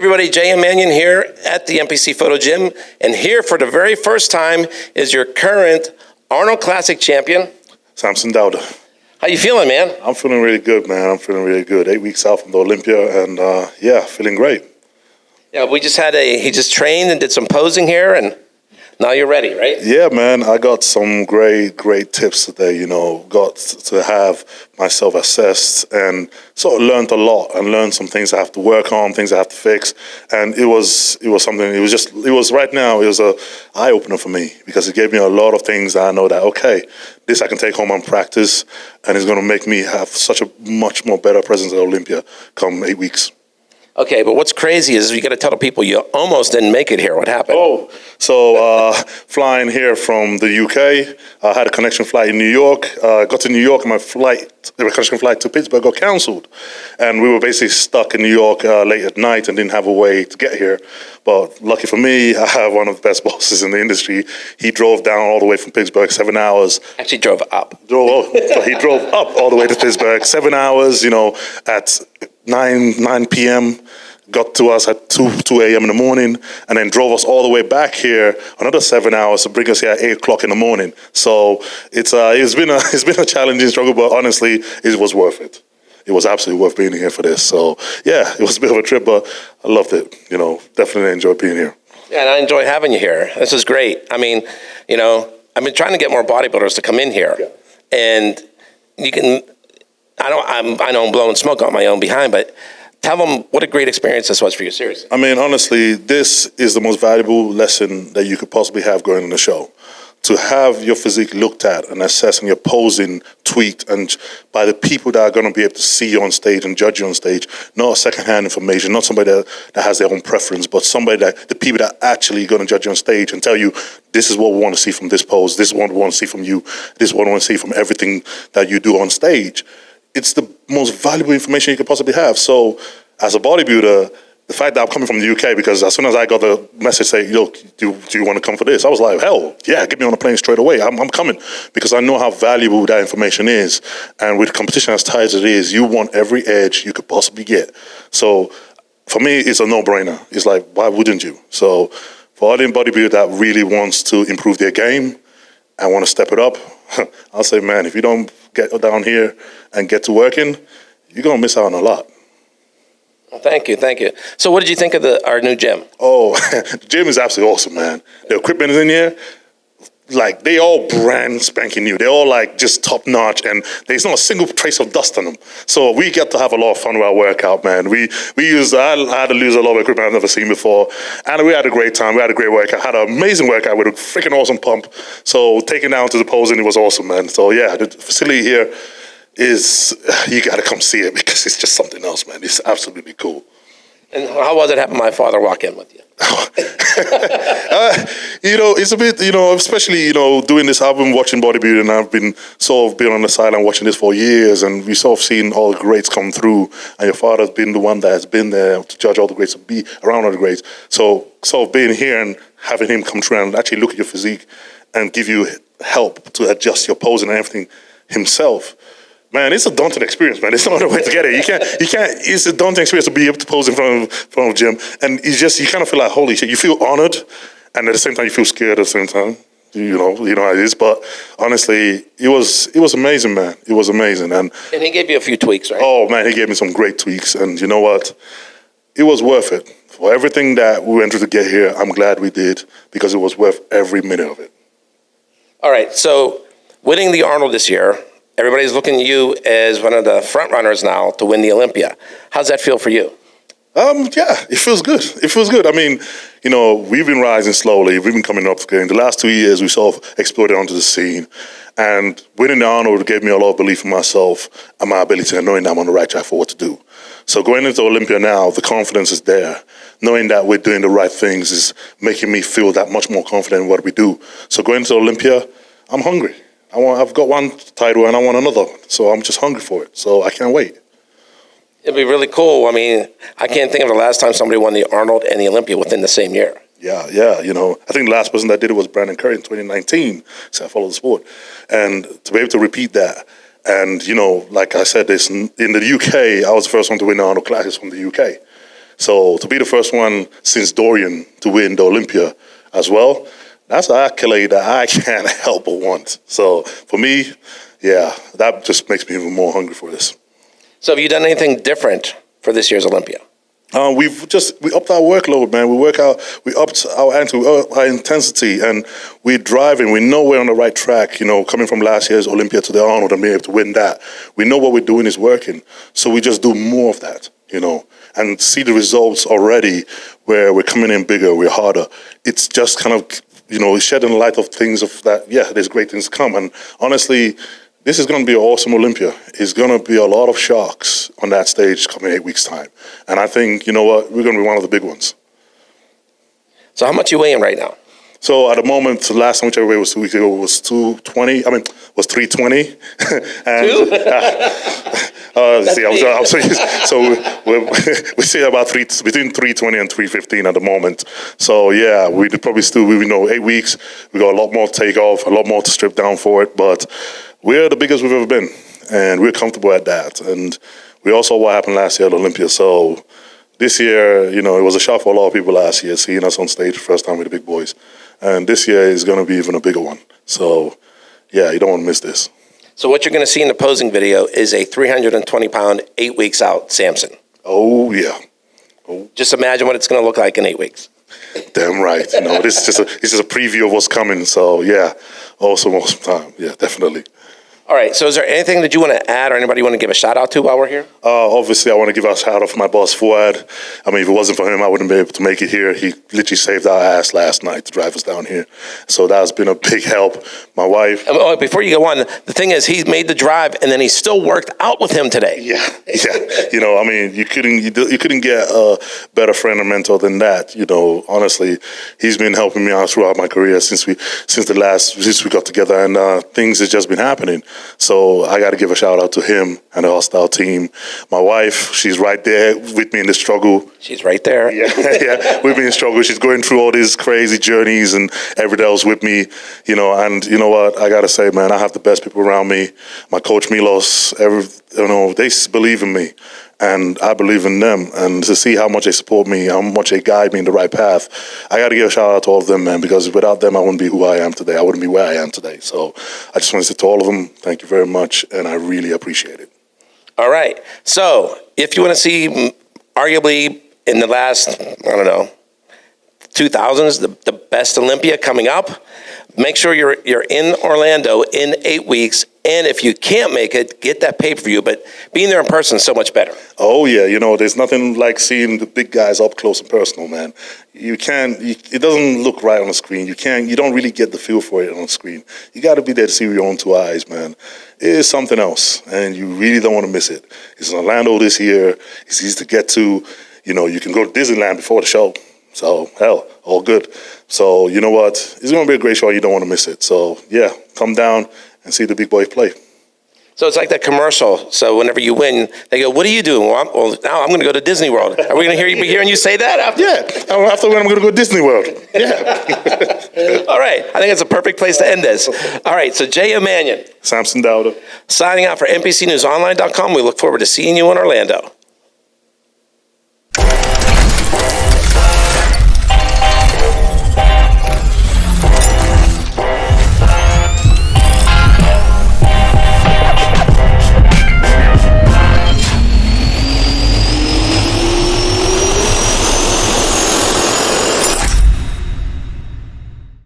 everybody, J.M. Manion here at the NPC Photo Gym, and here for the very first time is your current Arnold Classic champion, Samson Dauda. How you feeling, man? I'm feeling really good, man. I'm feeling really good. 8 weeks out from the Olympia, and feeling great. Yeah, he just trained and did some posing here, and now you're ready, right? Yeah, man. I got some great tips today, got to have myself assessed and sort of learned a lot and learned some things I have to work on, things I have to fix. And it was something, it was right now, it was a eye-opener for me because it gave me a lot of things that I know that, okay, this I can take home and practice, and it's going to make me have such a much more better presence at Olympia come 8 weeks. Okay, but what's crazy is you got to tell the people you almost didn't make it here. What happened? So flying here from the UK, I had a connection flight in New York. Got to New York, and the connection flight to Pittsburgh got cancelled. And we were basically stuck in New York late at night and didn't have a way to get here. But lucky for me, I have one of the best bosses in the industry. He drove down all the way from Pittsburgh, 7 hours. Actually drove up. He drove up all the way to Pittsburgh, 7 hours, at 9 p.m., got to us at 2 a.m. in the morning, and then drove us all the way back here another 7 hours to bring us here at 8 o'clock in the morning. So it's been a challenging struggle, but honestly, it was worth it. It was absolutely worth being here for this. So yeah, it was a bit of a trip, but I loved it. Definitely enjoyed being here. Yeah, and I enjoy having you here. This is great. I mean, I've been trying to get more bodybuilders to come in here, and you can. I know I'm blowing smoke on my own behind, but tell them what a great experience this was for you, seriously. I mean, honestly, this is the most valuable lesson that you could possibly have going on the show. To have your physique looked at and assessed and your posing tweaked and by the people that are going to be able to see you on stage and judge you on stage, not secondhand information, not somebody that has their own preference, but the people that are actually going to judge you on stage and tell you, this is what we want to see from this pose, this is what we want to see from you, this is what we want to see from everything that you do on stage. It's the most valuable information you could possibly have. So as a bodybuilder, the fact that I'm coming from the UK, because as soon as I got the message saying, look, do you want to come for this? I was like, hell, yeah, get me on a plane straight away. I'm coming, because I know how valuable that information is. And with competition as tight as it is, you want every edge you could possibly get. So for me, it's a no-brainer. It's like, why wouldn't you? So for any bodybuilder that really wants to improve their game and want to step it up, I'll say, man, if you don't get down here and get to working, you're going to miss out on a lot. Well, thank you. So what did you think of our new gym? Oh, the gym is absolutely awesome, man. The equipment is in here. Like, they all brand spanking new. They're all like just top notch, and there's not a single trace of dust on them. So we get to have a lot of fun with our workout, man. I had to lose a lot of equipment I've never seen before, and we had a great time. We had a great workout. Had an amazing workout with a freaking awesome pump. So taking down to the posing, it was awesome, man. So yeah, the facility here you got to come see it, because it's just something else, man. It's absolutely cool. And how was it having my father walk in with you? It's a bit, especially, doing this, I've been watching bodybuilding, and I've been on the sideline watching this for years, and we've sort of seen all the greats come through, and your father's been the one that has been there to judge all the greats, to be around all the greats. So sort of being here and having him come through and actually look at your physique and give you help to adjust your posing and everything himself. Man, it's a daunting experience, man. There's no other way to get it. You can't. It's a daunting experience to be able to pose in front of a gym, and you kind of feel like, holy shit. You feel honored, and at the same time, you feel scared. At the same time, you know how it is. But honestly, it was amazing, man. It was amazing, and he gave you a few tweaks, right? Oh man, he gave me some great tweaks, and you know what? It was worth it for everything that we went through to get here. I'm glad we did, because it was worth every minute of it. All right, so winning the Arnold this year. Everybody's looking at you as one of the front runners now to win the Olympia. How's that feel for you? Yeah, it feels good. It feels good. I mean, we've been rising slowly. We've been coming up. In the last 2 years, we sort of exploded onto the scene. And winning the Arnold gave me a lot of belief in myself and my ability, and knowing that I'm on the right track for what to do. So going into Olympia now, the confidence is there. Knowing that we're doing the right things is making me feel that much more confident in what we do. So going into Olympia, I'm hungry. I've got one title and I want another, so I'm just hungry for it. So I can't wait. It'd be really cool. I mean, I can't think of the last time somebody won the Arnold and the Olympia within the same year. Yeah. I think the last person that did it was Brandon Curry in 2019. So I follow the sport, and to be able to repeat that, and like I said, in the UK, I was the first one to win the Arnold Classics from the UK. So to be the first one since Dorian to win the Olympia as well, that's an accolade that I can't help but want. So for me, yeah, that just makes me even more hungry for this. So have you done anything different for this year's Olympia? We upped our workload, man. We upped our intensity, and we're driving. We know we're on the right track, coming from last year's Olympia to the Arnold and being able to win that. We know what we're doing is working. So we just do more of that, and see the results already where we're coming in bigger, we're harder. It's just kind of, shedding the light of things of that, yeah, there's great things to come. And honestly, this is going to be an awesome Olympia. It's going to be a lot of sharks on that stage coming 8 weeks' time. And I think, you know what, we're going to be one of the big ones. So how much are you weighing right now? So at the moment, the last time which I weighed was 2 weeks ago was 220. Was 320. We see about between 320 and 315 at the moment. So yeah, we'd probably still, 8 weeks. We got a lot more to take off, a lot more to strip down for it. But we're the biggest we've ever been, and we're comfortable at that. And we all saw what happened last year at Olympia. So this year, it was a shock for a lot of people last year, seeing us on stage the first time with the big boys. And this year is going to be even a bigger one. So, yeah, you don't want to miss this. So what you're going to see in the posing video is a 320-pound, 8 weeks out Samson. Oh, yeah. Just imagine what it's going to look like in 8 weeks. Damn right. This is just a preview of what's coming. So, yeah, awesome time. Yeah, definitely. All right, so is there anything that you want to add or anybody you want to give a shout out to while we're here? Obviously, I want to give a shout out to my boss, Fuad. If it wasn't for him, I wouldn't be able to make it here. He literally saved our ass last night to drive us down here. So that has been a big help. My wife. Before you go on, the thing is, he made the drive and then he still worked out with him today. Yeah. You couldn't get a better friend or mentor than that. Honestly, he's been helping me out throughout my career since we got together, and things have just been happening. So I got to give a shout out to him and the Hostile team. My wife, she's right there with me in the struggle. She's right there. Yeah, with me in struggle. She's going through all these crazy journeys and everything else with me, and you know what? I got to say, man, I have the best people around me. My coach Milos, they believe in me. And I believe in them, and to see how much they support me, how much they guide me in the right path, I got to give a shout out to all of them, man, because without them, I wouldn't be who I am today. I wouldn't be where I am today. So I just want to say to all of them, thank you very much, and I really appreciate it. All right. So if you want to see, arguably in the last, 2000s, the best Olympia coming up, make sure you're in Orlando in 8 weeks. And if you can't make it, get that pay-per-view. But being there in person is so much better. Oh, yeah. There's nothing like seeing the big guys up close and personal, man. It doesn't look right on the screen. You don't really get the feel for it on the screen. You got to be there to see with your own two eyes, man. It is something else, and you really don't want to miss it. It's in Orlando this year. It's easy to get to. You can go to Disneyland before the show. So, hell, all good. So, you know what? It's going to be a great show. You don't want to miss it. So, yeah, come down and see the big boys play. So it's like that commercial. So whenever you win, they go, "What are you doing?" Well, now I'm going to go to Disney World. Are we going to be hearing you say that? Yeah. After when I'm going to go to Disney World. Yeah. All right. I think it's a perfect place to end this. All right. So J.M. Manion. Samson Dauda. Signing out for NPCNewsOnline.com. We look forward to seeing you in Orlando.